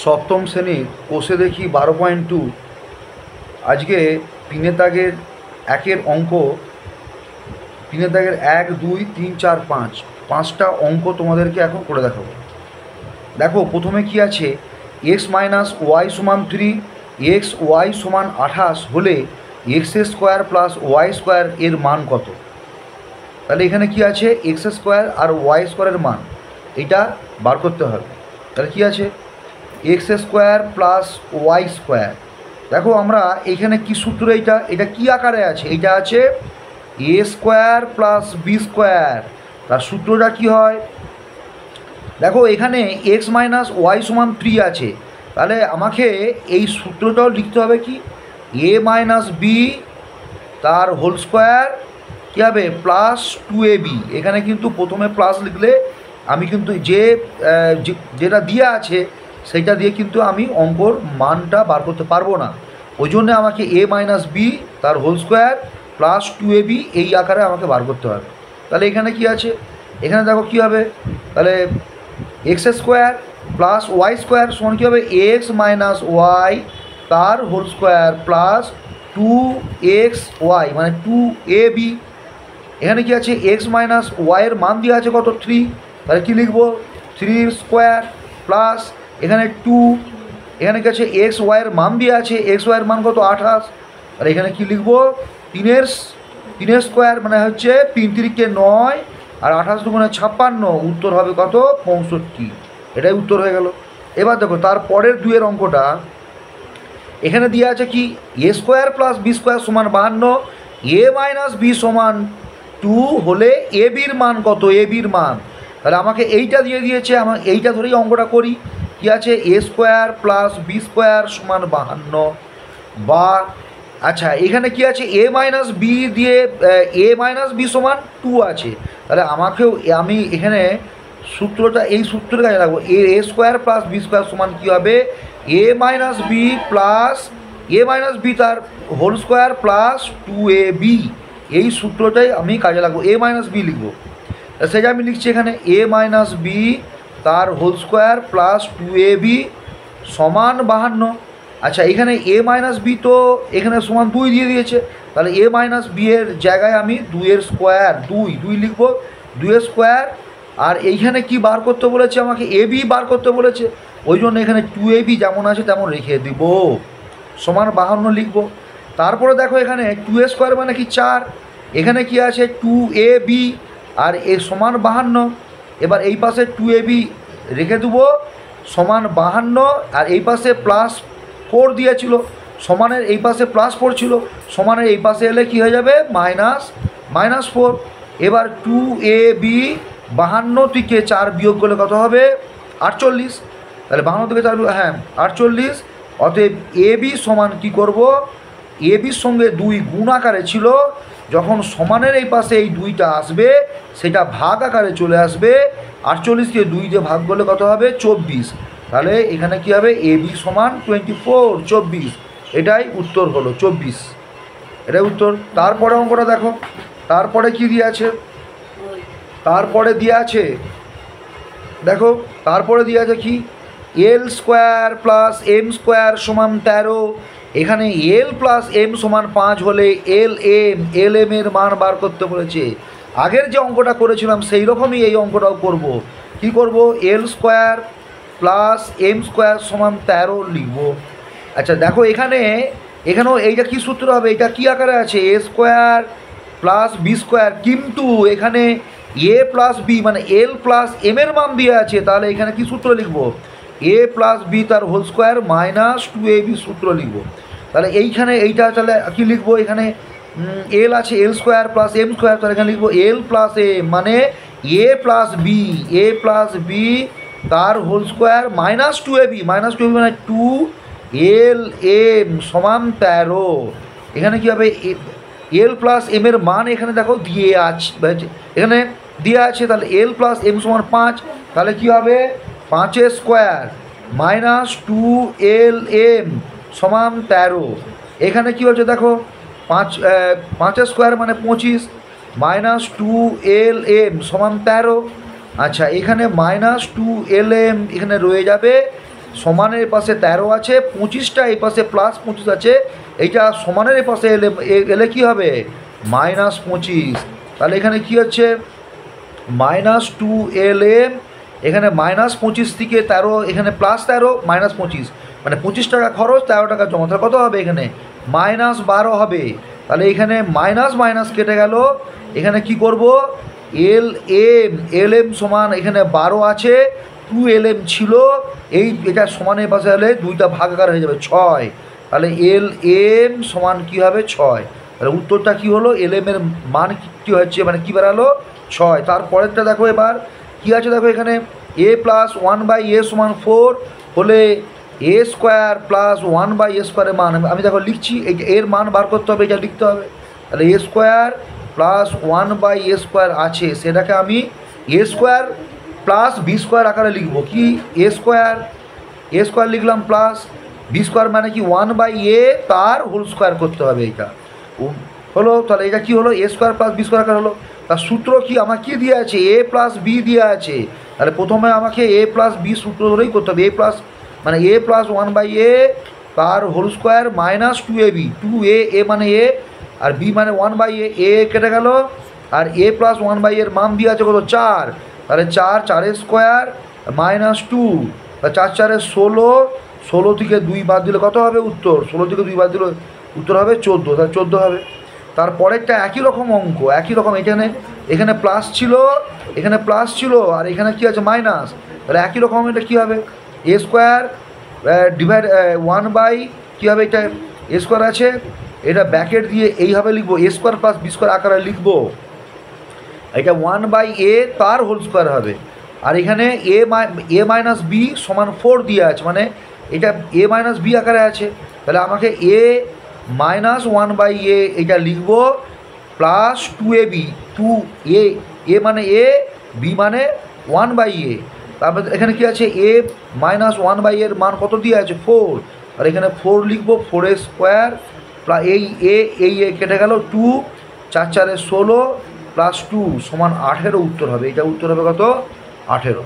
সপ্তম শ্রেণীর কোষে দেখি 12.2 আজকে তিনের দাগের একের অঙ্ক, তিনের দাগের 1 2 3 4 5 পাঁচটা অঙ্ক তোমাদেরকে এখন করে দেখাবো। দেখো প্রথমে কি আছে, এক্স মাইনাস ওয়াই সমান 3, এক্স ওয়াই সমান 28 হলে X square plus Y square এর মান কত? তাহলে এখানে কি আছে, এক্স স্কোয়ার আর ওয়াই স্কোয়ারের মান এটা বার করতে হবে। তাহলে কি আছে, X square plus Y square. দেখো আমরা এইখানে কি সূত্র, এটা কি আকারে আছে, এটা আছে এ স্কোয়ার প্লাস বি স্কোয়ার। তার সূত্রটা কি হয়, দেখো এখানে এক্স মাইনাস ওয়াই সমান 3 আছে, তাহলে আমাকে এই সূত্রটাও লিখতে হবে কি, এ মাইনাস বি তার হোল স্কোয়ার কী হবে প্লাস 2ab। এখানে কিন্তু প্রথমে প্লাস লিখলে আমি কিন্তু যেটা দিয়ে আছে সেইটা দিয়ে কিন্তু আমি অঙ্কর মানটা বার করতে পারবো না। ওই জন্যে আমাকে এ মাইনাস বি তার হোল স্কোয়ার প্লাস 2ab এই আকারে আমাকে বার করতে হবে। তাহলে এখানে কি আছে, এখানে দেখো কী হবে, তাহলে X square plus Y square সমান কী হবে, এক্স মাইনাস ওয়াই তার হোল স্কোয়ার প্লাস 2xy মানে 2ab। এখানে কি আছে, এক্স মাইনাস ওয়াইয়ের মান দিয়ে আছে কত 3, তাহলে কী লিখবো 3 স্কোয়ার প্লাস এখানে 2, এখানে কি আছে এক্স ওয়াইয়ের মান দিয়ে আছে, এক্স ওয়াইয়ের মান কত 28, আর এখানে কি লিখবো 3 স্কোয়ার মানে হচ্ছে 3 3 9 আর 28 2 56, উত্তর হবে কত 65। এটাই উত্তর হয়ে গেল। এবার দেখো তারপরের দুয়ের অঙ্কটা, এখানে দিয়ে আছে কি এ স্কোয়ার প্লাস বি স্কোয়ার সমান 52, এ মাইনাস বি সমান 2 হলে এ বির মান কত, এ বির মান। তাহলে আমাকে এইটা দিয়ে দিয়েছে, আমার এইটা ধরেই অঙ্কটা করি। কি আছে, এ স্কোয়ার প্লাস বি স্কোয়ার সমান 52 বা আচ্ছা এখানে কি আছে, এ মাইনাস বি দিয়ে এ মাইনাস বি সমান 2 আছে। তাহলে আমাকেও আমি এখানে সূত্রটা এই সূত্রের কাজে রাখবো, এ স্কোয়ার প্লাস বি স্কোয়ার সমান কী হবে, এ মাইনাস বি প্লাস এ মাইনাস বি তার হোল স্কোয়ার প্লাস 2ab। এই সূত্রটাই আমি কাজে লাগবো, এ মাইনাস বি লিখবো। সেটা আমি লিখছি এখানে এ মাইনাস বি তার হোল স্কোয়ার প্লাস 2ab সমান 52। আচ্ছা এখানে এ মাইনাস বি তো এখানে সমান 2 দিয়ে দিয়েছে, তাহলে এ মাইনাস বি এর জায়গায় আমি 2 এর স্কোয়ার 2 লিখবো, 2 এর স্কোয়ার। আর এইখানে কি বার করতে বলেছে, আমাকে এ বি বার করতে বলেছে, ওই জন্য এখানে 2ab যেমন আছে তেমন রেখে দিব, সমান 52 লিখবো। তারপরে দেখো এখানে 2 স্কোয়ার মানে কি 4, এখানে কি আছে 2ab আর এ সমান 52। এবার এই পাশে 2ab রেখে দেবো সমান 52, আর এই পাশে প্লাস 4 দিয়েছিল, সমানের এই পাশে প্লাস 4 ছিল, সমানের এই পাশে এলে কি হয়ে যাবে -4। এবার 2ab 52 থেকে 4 বিয়োগ করলে কত হবে 48। তাহলে 52 থেকে 4 হ্যাঁ 48। অতএব এ বি সমান কী করবো, এ বির সঙ্গে 2 গুণ আকারে ছিল, যখন সমানের এই পাশে এই 2টা আসবে সেটা ভাগ আকারে চলে আসবে, 48কে 2 দিয়ে ভাগ করলে কত হবে 24। তাহলে এখানে কী হবে, এ বি সমান 24। এটাই উত্তর হলো 24, এটাই উত্তর। তারপরে অঙ্কটা দেখো, তারপরে কি দিয়ে আছে, তারপরে দিয়ে আছে দেখো, তারপরে দিয়ে আছে কি এল স্কোয়ার প্লাস এম স্কোয়ার সমান 13। এখানে এল প্লাস এম সমান 5 হলে এল এম এর মান বার করতে বলেছে। আগের যে অঙ্কটা করেছিলাম সেই রকমই এই অঙ্কটাও করব। কি করব, এল স্কোয়ার প্লাস এম স্কোয়ার সমান 13 লিখব। আচ্ছা দেখো এখানেও এইটা কি সূত্র হবে, এটা কি আকারে আছে, এ স্কোয়ার প্লাস বি স্কোয়ার, কিন্তু এখানে এ প্লাস বি মানে এল প্লাস এম এর মান দিয়ে আছে, তাহলে এখানে কি সূত্র লিখব, এ প্লাস বি তার হোল স্কোয়ার মাইনাস 2ab সূত্র লিখব। তাহলে এইখানে এইটা তাহলে কী লিখবো, এখানে এল আছে এল স্কোয়ার প্লাস এম স্কোয়ার, তাহলে এখানে লিখবো এল প্লাস এম মানে এ প্লাস বি তার হোল স্কোয়ার মাইনাস 2ab মানে 2 এম সমান 13। এখানে কী হবে, এল প্লাস এম এর মান এখানে দেখো দিয়ে আছে, এখানে দিয়ে আছে, তাহলে এল প্লাস এম সমান 5, তাহলে কী হবে 5 স্কোয়ার মাইনাস 2lm সমান 13। এখানে কী হচ্ছে দেখো 5 স্কোয়ার মানে 25 মাইনাস 2lm সমান 13। আচ্ছা এখানে -2lm এখানে রয়ে যাবে, সমানের পাশে 13 আছে, 25টা এই পাশে +25 আছে, এইটা সমানের এই পাশে এলে এলে কী হবে -25। তাহলে এখানে কী হচ্ছে -2lm, এখানে -25 থেকে 13, এখানে +13 -25, মানে 25 টাকা খরচ, 13 টাকা জমা। তাহলে কত হবে এখানে -12 হবে। তাহলে এখানে মাইনাস মাইনাস কেটে গেল। এখানে কি করব এল এম সমান এখানে 12 আছে, 2lm ছিল, এটা সমানের পাশে হলে দুইটা ভাগাকার হয়ে যাবে 6। তাহলে এম সমান কী হবে 6। তাহলে উত্তরটা কী হলো এম এর মান কী হচ্ছে মানে কী বেরালো 6। তারপরেরটা দেখো এবার কী আছে, দেখো এখানে a+1/a সমান 4 হলে a² + 1/a² এর মান আমি দেখো লিখছি, এর মান বার করতে হবে, এটা লিখতে হবে। তাহলে a² + 1/a² আছে, সেটাকে আমি a² + b² আকারে লিখব। কি a² লিখলাম প্লাস b² মানে কি 1/a তার হোল স্কোয়ার করতে হবে, এইটা হলো। তাহলে এটা কি হলো a² + b² আকার হলো। তার সূত্র কি আমার কি দিয়ে আছে a + b দিয়ে আছে। তাহলে প্রথমে আমাকে a + b সূত্র ধরেই করতে হবে। মানে a + 1/a তার হোল স্কোয়ার -2ab, 2a মানে a আর b মানে 1/a, কেটে গেল। আর a + 1/a এর মান দিয়ে আছে কত 4। তাহলে 4 স্কোয়ার -2, 4 4 16, 16 থেকে 2 বাদ দিলে কত হবে উত্তর, 16 থেকে 2 বাদ দিলে উত্তর হবে 14। তাহলে 14 হবে। তারপরেরটা একই রকম অঙ্ক, একই রকম, এখানে প্লাস ছিল, এখানে প্লাস ছিল, আর এখানে কি আছে মাইনাস। তাহলে একই রকম এটা কী হবে a² ডিভাইড 1/ কী হবে, এটা a² আছে, এটা ব্যাকেট দিয়ে এইভাবে লিখবো a² + b² আকারে লিখবো। এটা 1/a তার হোল স্কোয়ার হবে। আর এখানে a - b সমান 4 দিয়ে আছে, মানে এটা a - b আকারে আছে। তাহলে আমাকে a - 1/a এটা লিখবো প্লাস 2ab, 2a মানে a, b মানে 1/a। তারপরে এখানে কি আছে a - 1/a এর মান কত দিয়ে আছে 4। আর এখানে 4 লিখবো, 4a² প্লাস এই কেটে গেল 2, 4 4 16 + 2 সমান 18 উত্তর হবে। এটা উত্তর হবে কত 18।